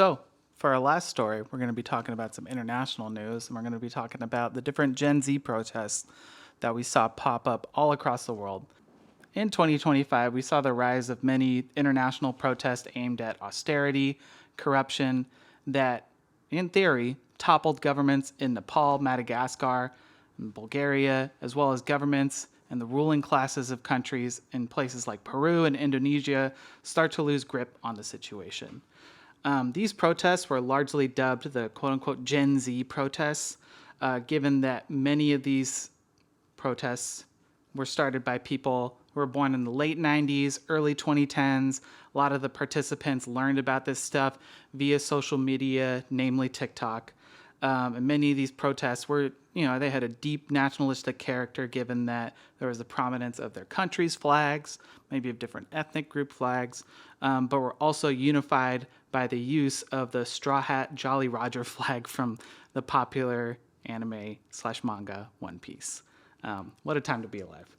So, for our last story, we're going to be talking about some international news, and we're going to be talking about the different Gen Z protests that we saw pop up all across the world. In 2025, we saw the rise of many international protests aimed at austerity, corruption, that, in theory, toppled governments in Nepal, Madagascar, and Bulgaria, as well as governments and the ruling classes of countries in places like Peru and Indonesia start to lose grip on the situation. These protests were largely dubbed the quote-unquote Gen Z protests, given that many of these protests were started by people who were born in the late 90s, early 2010s. A lot of the participants learned about this stuff via social media, namely TikTok. And many of these protests were, they had a deep nationalistic character, given that there was the prominence of their country's flags, maybe of different ethnic group flags, but were also unified by the use of the Straw Hat Jolly Roger flag from the popular anime/manga One Piece. What a time to be alive.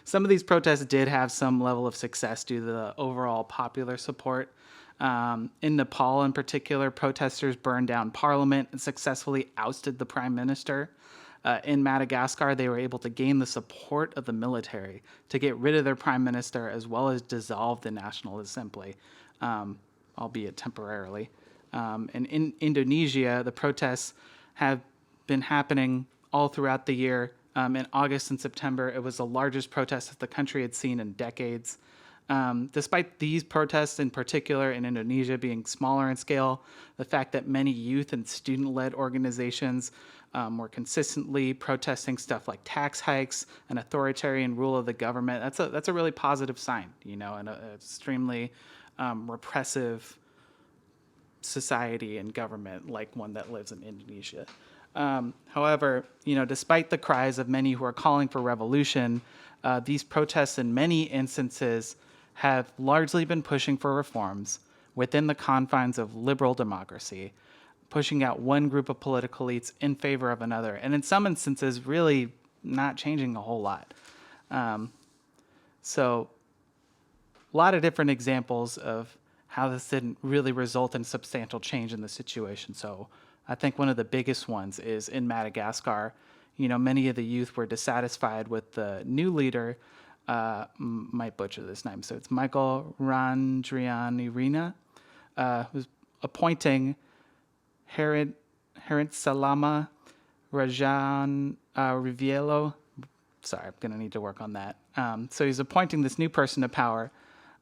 Some of these protests did have some level of success due to the overall popular support. In Nepal, in particular, protesters burned down parliament and successfully ousted the prime minister. In Madagascar, they were able to gain the support of the military to get rid of their prime minister, as well as dissolve the National Assembly, albeit temporarily. And in Indonesia, the protests have been happening all throughout the year. In August and September, it was the largest protest that the country had seen in decades. Despite these protests in particular in Indonesia being smaller in scale, the fact that many youth and student-led organizations were consistently protesting stuff like tax hikes and authoritarian rule of the government, that's a really positive sign, and an extremely repressive society and government like one that lives in Indonesia. However, despite the cries of many who are calling for revolution, these protests in many instances have largely been pushing for reforms within the confines of liberal democracy, pushing out one group of political elites in favor of another, and in some instances really not changing a whole lot. So a lot of different examples of how this didn't really result in substantial change in the situation. So I think one of the biggest ones is in Madagascar. Many of the youth were dissatisfied with the new leader, might butcher this name, so it's Michael Randrianirina, who's appointing Salama Rajan Rivielo. Sorry, I'm going to need to work on that. So he's appointing this new person to power,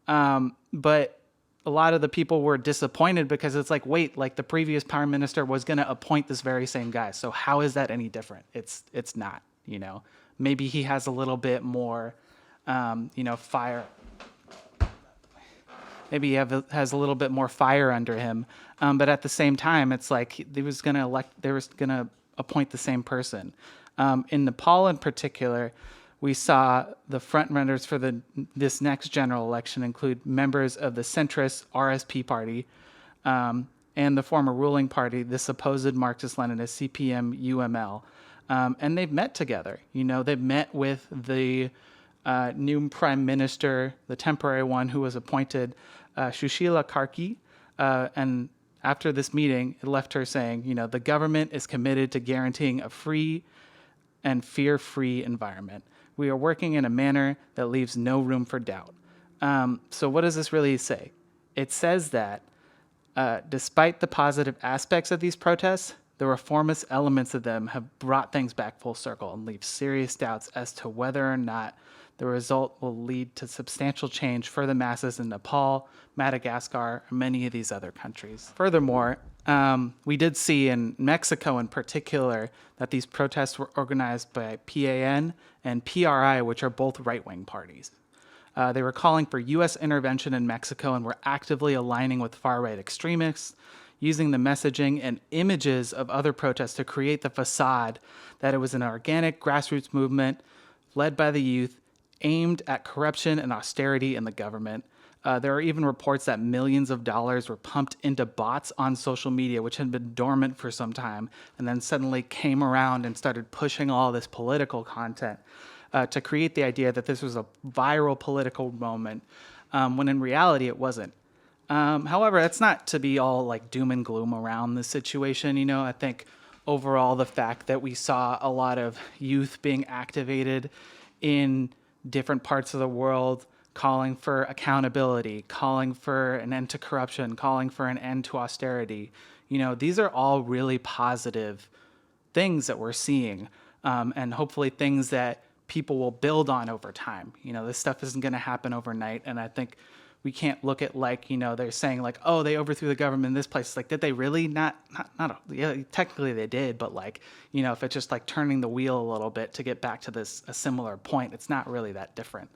but a lot of the people were disappointed because it's like, wait, like the previous prime minister was going to appoint this very same guy. So how is that any different? It's not, maybe he has a little bit more, fire. Maybe he has a little bit more fire under him. But at the same time, it's like they was going to appoint the same person. In Nepal in particular, we saw the frontrunners for this next general election include members of the centrist RSP party and the former ruling party, the supposed Marxist-Leninist CPM-UML. And they've met together. They've met with the new prime minister, the temporary one who was appointed, Shushila Karki. And after this meeting, it left her saying, the government is committed to guaranteeing a free and fear-free environment. We are working in a manner that leaves no room for doubt. So what does this really say? It says that despite the positive aspects of these protests, the reformist elements of them have brought things back full circle and leave serious doubts as to whether or not the result will lead to substantial change for the masses in Nepal, Madagascar, and many of these other countries. Furthermore, we did see in Mexico in particular that these protests were organized by PAN and PRI, which are both right-wing parties. They were calling for U.S. intervention in Mexico and were actively aligning with far-right extremists, using the messaging and images of other protests to create the facade that it was an organic grassroots movement led by the youth aimed at corruption and austerity in the government. There are even reports that millions of dollars were pumped into bots on social media, which had been dormant for some time, and then suddenly came around and started pushing all this political content to create the idea that this was a viral political moment, when in reality it wasn't. However, it's not to be all like doom and gloom around the situation. I think overall the fact that we saw a lot of youth being activated in different parts of the world, calling for accountability, calling for an end to corruption, calling for an end to austerity. These are all really positive things that we're seeing, and hopefully things that people will build on over time. This stuff isn't going to happen overnight, and I think we can't look at they're saying oh, they overthrew the government in this place. Did they really? Not yeah, technically they did, but if it's just turning the wheel a little bit to get back to a similar point, it's not really that different.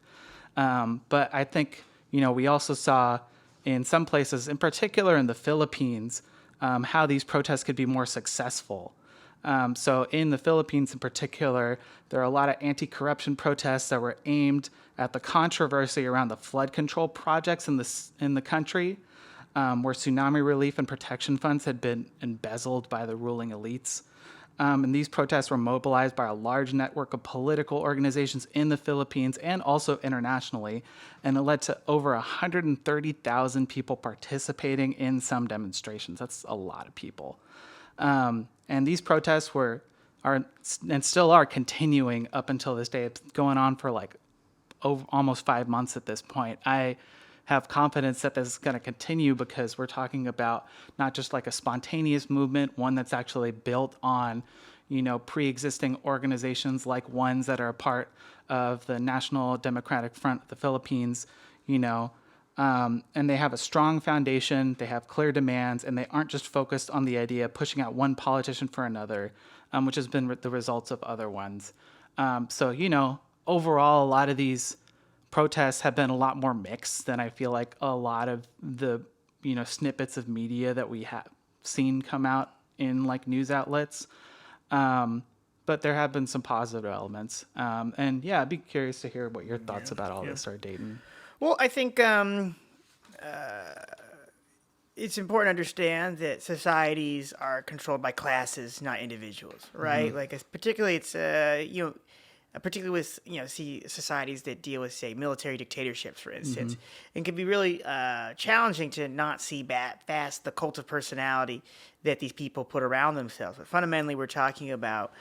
But I think we also saw in some places, in particular in the Philippines, how these protests could be more successful. So in the Philippines in particular, there are a lot of anti-corruption protests that were aimed at the controversy around the flood control projects in the country, where tsunami relief and protection funds had been embezzled by the ruling elites. And these protests were mobilized by a large network of political organizations in the Philippines and also internationally, and it led to over 130,000 people participating in some demonstrations. That's a lot of people. And these protests are and still are continuing up until this day. It's going on for almost 5 months at this point. I have confidence that this is going to continue because we're talking about not just a spontaneous movement, one that's actually built on, pre-existing organizations like ones that are a part of the National Democratic Front of the Philippines, and they have a strong foundation, they have clear demands, and they aren't just focused on the idea of pushing out one politician for another, which has been the results of other ones. So, overall, a lot of these protests have been a lot more mixed than I feel like a lot of the, snippets of media that we have seen come out in news outlets. But there have been some positive elements. And yeah, I'd be curious to hear what your thoughts about all this are, Dayton. Well, I think it's important to understand that societies are controlled by classes, not individuals, right? Particularly it's particularly with societies that deal with, say, military dictatorships, for instance. It can be really challenging to not see fast the cult of personality that these people put around themselves. But fundamentally, we're talking about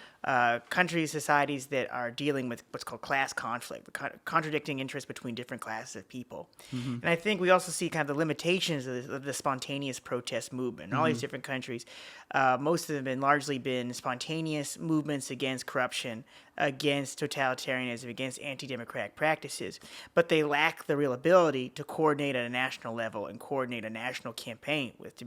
countries, societies that are dealing with what's called class conflict, the contradicting interests between different classes of people. And I think we also see kind of the limitations of the spontaneous protest movement. In all these different countries, most of them have largely been spontaneous movements against corruption, against totalitarianism, against anti-democratic practices, but they lack the real ability to coordinate at a national level and coordinate a national campaign with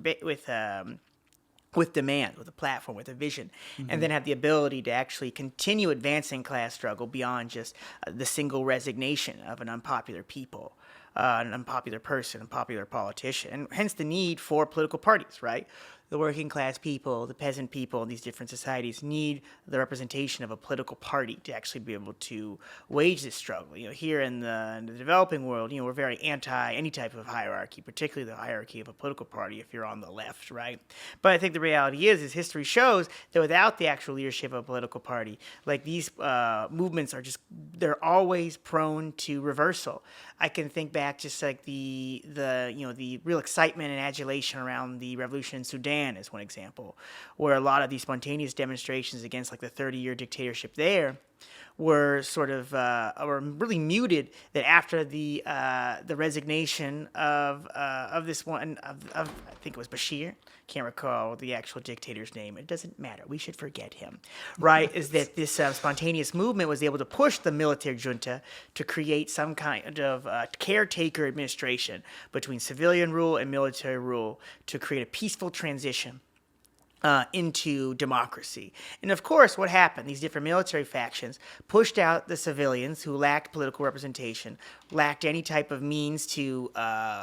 demand, with a platform, with a vision, and then have the ability to actually continue advancing class struggle beyond just the single resignation of an unpopular people, an unpopular person, unpopular politician, and hence the need for political parties, right? The working class people, the peasant people in these different societies need the representation of a political party to actually be able to wage this struggle. Here in the developing world, we're very anti any type of hierarchy, particularly the hierarchy of a political party if you're on the left, right? But I think the reality is history shows that without the actual leadership of a political party, these movements they're always prone to reversal. I can think back just the real excitement and adulation around the revolution in Sudan is one example, where a lot of these spontaneous demonstrations against the 30-year dictatorship there were sort of were really muted. That after the resignation of this one of I think it was Bashir, can't recall the actual dictator's name. It doesn't matter. We should forget him, right? Is that this spontaneous movement was able to push the military junta to create some kind of caretaker administration between civilian rule and military rule to create a peaceful transition into democracy. And of course, what happened? These different military factions pushed out the civilians who lacked political representation, lacked any type of means to,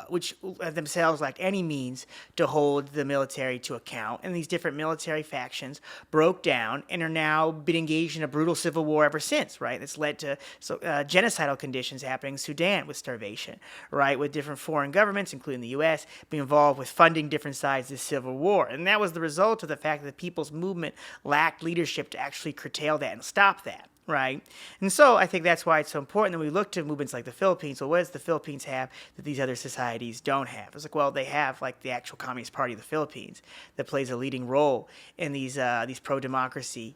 which themselves lacked any means to hold the military to account. And these different military factions broke down and are now been engaged in a brutal civil war ever since, right? That's led to genocidal conditions happening in Sudan with starvation, right? With different foreign governments, including the U.S., being involved with funding different sides of the civil war. And that was the result of the fact that the people's movement lacked leadership to actually curtail that and stop that. right? And so I think that's why it's so important that we look to movements like the Philippines. So what does the Philippines have that these other societies don't have? It's like, well, they have like the actual Communist Party of the Philippines that plays a leading role in these pro-democracy,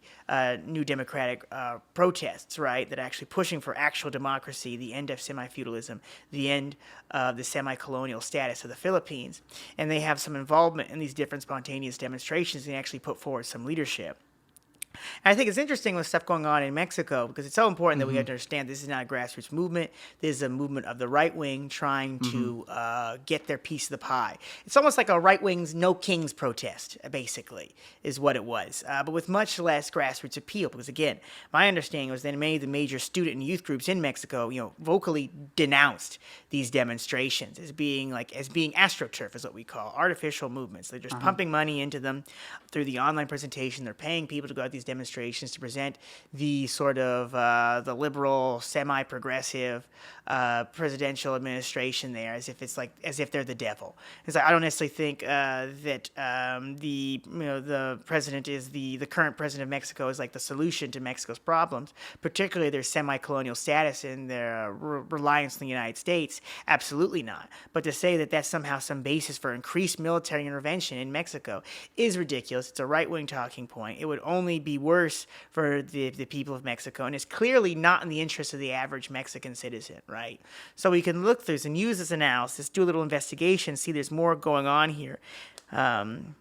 new democratic protests, right? That are actually pushing for actual democracy, the end of semi-feudalism, the end of the semi-colonial status of the Philippines. And they have some involvement in these different spontaneous demonstrations and actually put forward some leadership. And I think it's interesting with stuff going on in Mexico because it's so important that we have to understand this is not a grassroots movement. This is a movement of the right wing trying to get their piece of the pie. It's almost like a right wing's No Kings protest, basically, is what it was, but with much less grassroots appeal. Because again, my understanding was that many of the major student and youth groups in Mexico, vocally denounced these demonstrations as being astroturf, is what we call artificial movements. They're just pumping money into them through the online presentation. They're paying people to go out these demonstrations to present the sort of the liberal, semi-progressive presidential administration there as if they're the devil. It's like, I don't necessarily think that the president is the current president of Mexico is like the solution to Mexico's problems, particularly their semi-colonial status and their reliance on the United States. Absolutely not. But to say that that's somehow some basis for increased military intervention in Mexico is ridiculous. It's a right-wing talking point. It would only be worse for the people of Mexico, and it's clearly not in the interest of the average Mexican citizen, right? So we can look through this and use this analysis, do a little investigation, see there's more going on here. And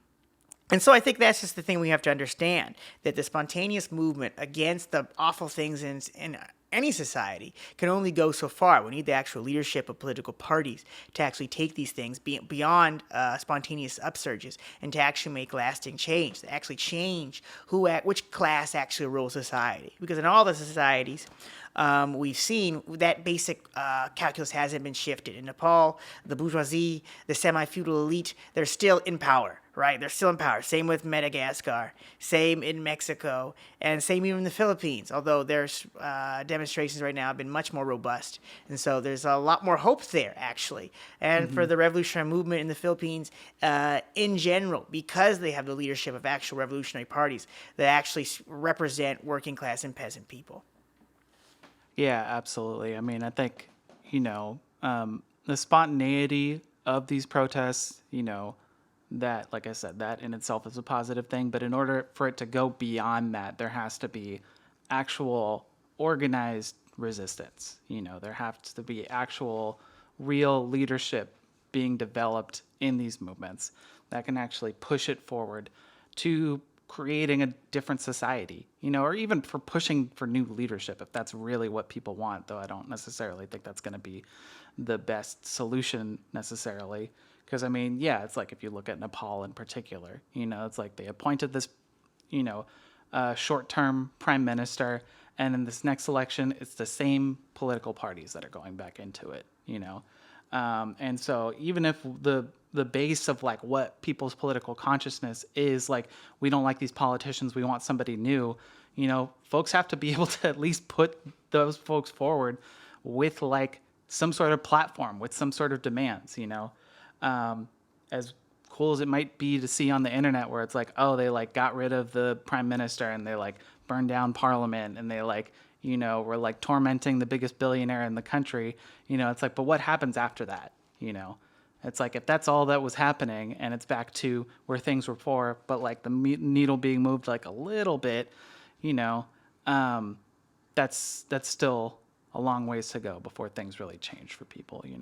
so I think that's just the thing we have to understand, that the spontaneous movement against the awful things in any society can only go so far. We need the actual leadership of political parties to actually take these things beyond spontaneous upsurges and to actually make lasting change, to actually change which class actually rules society. Because in all the societies we've seen, that basic calculus hasn't been shifted. In Nepal, the bourgeoisie, the semi-feudal elite, they're still in power. Right, they're still in power. Same with Madagascar, same in Mexico, and same even in the Philippines. Although there's demonstrations right now have been much more robust, and so there's a lot more hope there actually. And for the revolutionary movement in the Philippines, in general, because they have the leadership of actual revolutionary parties that actually represent working class and peasant people. Yeah, absolutely. I mean, I think the spontaneity of these protests, that, like I said, that in itself is a positive thing. But in order for it to go beyond that, there has to be actual organized resistance. There has to be actual real leadership being developed in these movements that can actually push it forward to creating a different society, or even for pushing for new leadership, if that's really what people want, though I don't necessarily think that's going to be the best solution necessarily. Because, I mean, yeah, it's like if you look at Nepal in particular, it's like they appointed this, short-term prime minister, and in this next election, it's the same political parties that are going back into it, and so even if the base of like what people's political consciousness is like, we don't like these politicians, we want somebody new, folks have to be able to at least put those folks forward with like some sort of platform, with some sort of demands, as cool as it might be to see on the internet where it's like, oh, they like got rid of the prime minister and they like burned down parliament and they like, were like tormenting the biggest billionaire in the country. It's like, but what happens after that? It's like, if that's all that was happening and it's back to where things were before, but like the needle being moved like a little bit, that's still a long ways to go before things really change for people,